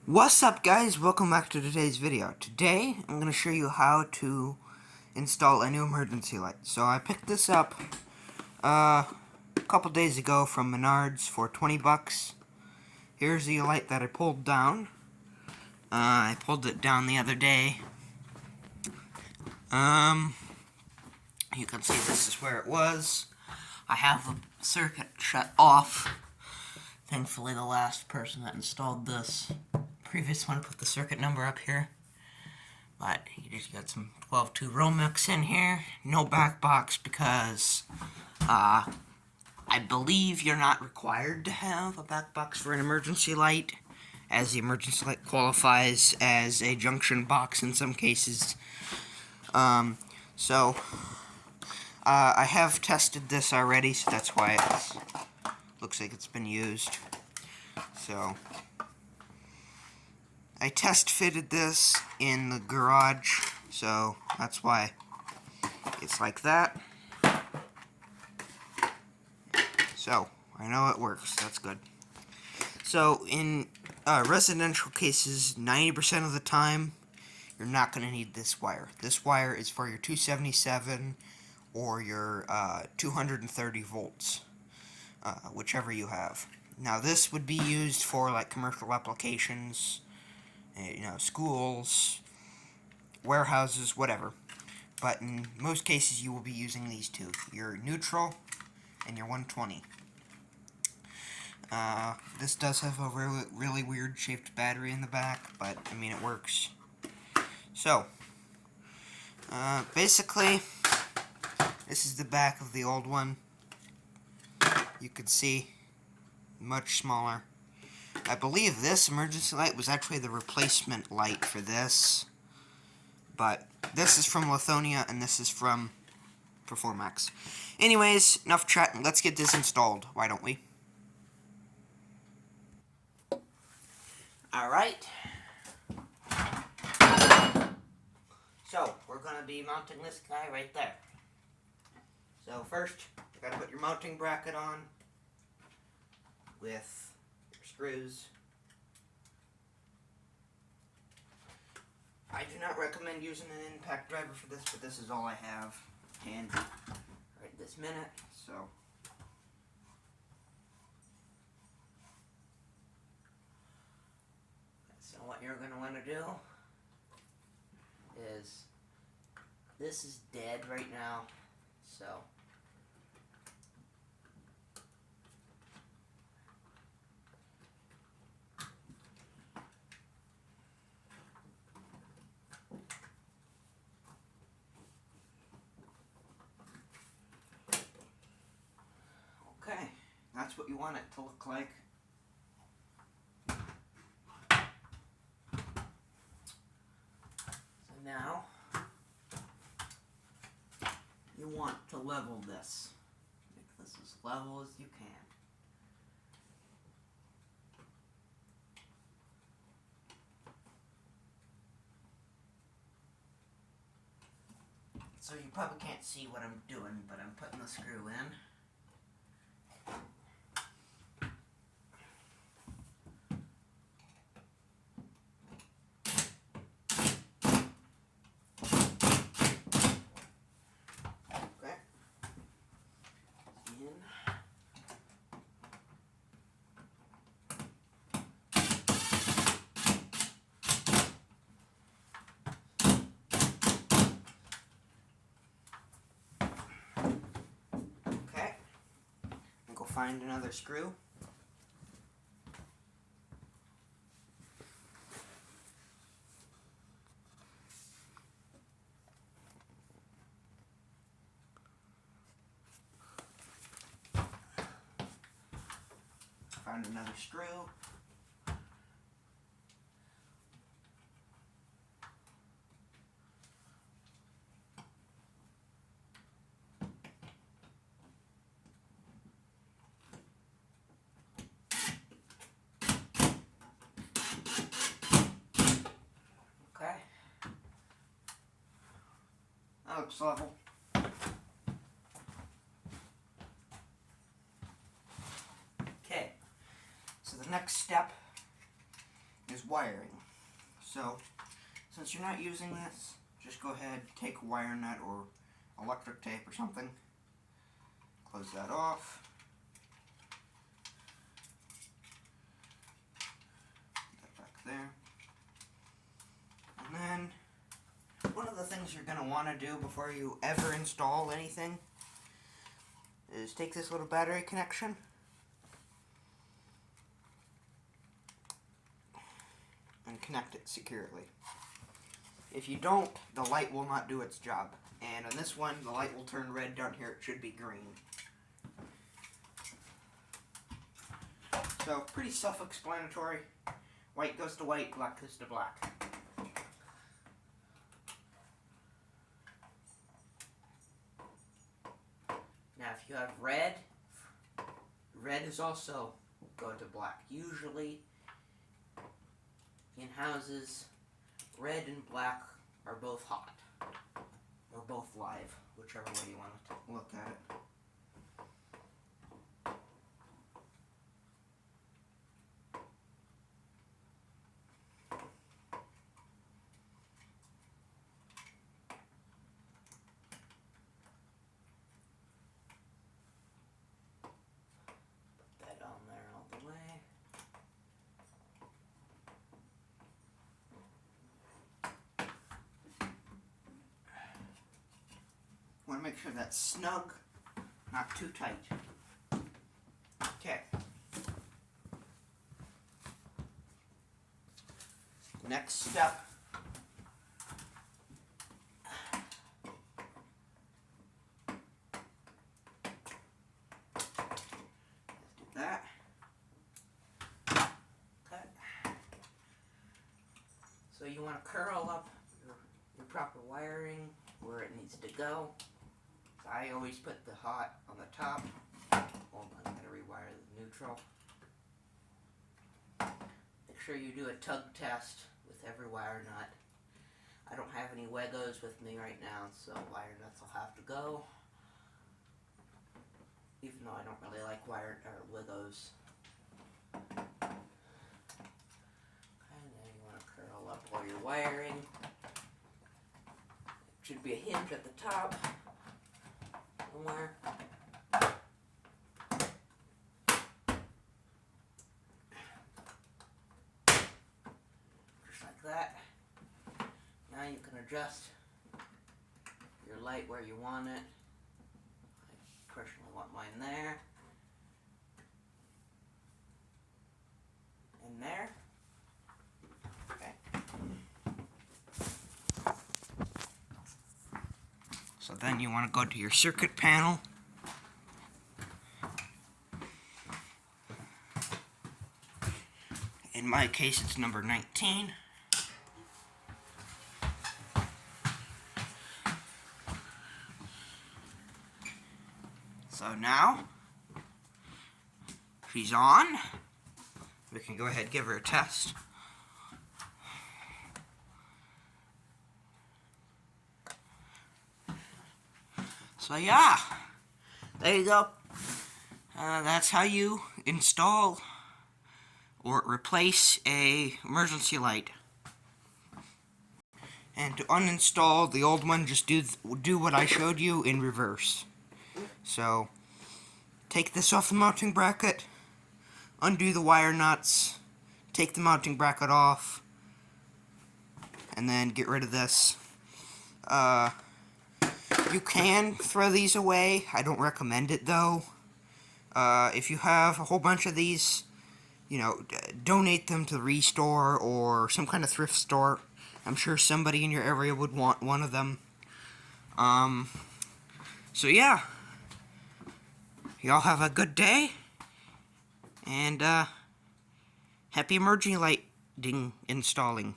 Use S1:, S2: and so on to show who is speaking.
S1: What's up, guys? Welcome back to today's video. Today I'm going to show you how to install a new emergency light. So I picked this up a couple days ago from Menards for 20 bucks. Here's the light that I pulled down. I pulled it down the other day. You can see this is where it was. I have the circuit shut off. Thankfully, the last person that installed this previous one put the circuit number up here. But you just got some 12-2 Romex in here. No back box because I believe you're not required to have a back box for an emergency light, as the emergency light qualifies as a junction box in some cases. I have tested this already, so that's why it looks like it's been used. So I test fitted this in the garage, so that's why it's like that. So I know it works, that's good. So in residential cases, 90% of the time, you're not going to need this wire. This wire is for your 277 or your 230 volts, whichever you have. Now this would be used for like commercial applications, schools, warehouses, whatever. But in most cases you will be using these two, your neutral and your 120. This does have a really weird shaped battery in the back, but I mean it works. So, basically, this is the back of the old one. You can see, much smaller. I believe this emergency light was actually the replacement light for this. But this is from Lithonia and this is from Performax. Anyways, enough chatting. Let's get this installed. Why don't we? Alright. So, we're going to be mounting this guy right there. So first, you got to put your mounting bracket on with your screws. I do not recommend using an impact driver for this, but this is all I have handy right this minute, so. So what you're going to want to do is, this is dead right now, so. Okay, that's what you want it to look like. So now, you want to level this. Make this as level as you can. So you probably can't see what I'm doing, but I'm putting the screw in. Find another screw. Find another screw. That looks level. Okay, so the next step is wiring. So, since you're not using this, just go ahead, take a wire nut or electric tape or something, close that off. Put that back there. And then, one of the things you're going to want to do before you ever install anything is take this little battery connection and connect it securely. If you don't, the light will not do its job. And on this one, the light will turn red. Down here, it should be green. So, pretty self-explanatory. White goes to white, black goes to black. Now, if you have red, red is also going to black. Usually, in houses, red and black are both hot, or both live, whichever way you want to look at it. Put that on there all the way. Want to make sure that's snug, not too tight. Okay. Next step. Let's do that. Okay. So you want to curl up your proper wiring where it needs to go. I always put the hot on the top. Hold on, I'm going to rewire the neutral. Make sure you do a tug test with every wire nut. I don't have any Wegos with me right now, so wire nuts will have to go. Even though I don't really like Wegos. Okay, now you want to curl up all your wiring. Should be a hinge at the top. Somewhere. Just like that. Now you can adjust your light where you want it. I personally want mine there. And there. Okay. So then you want to go to your circuit panel. In my case, it's number 19. So now, she's on. We can go ahead and give her a test. So yeah, there you go. That's how you install or replace a emergency light. And to uninstall the old one, just do what I showed you in reverse. So, take this off the mounting bracket, undo the wire nuts, take the mounting bracket off, and then get rid of this. You can throw these away. I don't recommend it, though. If you have a whole bunch of these, you know, donate them to the Restore or some kind of thrift store. I'm sure somebody in your area would want one of them. So yeah. Y'all have a good day. And, happy emergency lighting installing.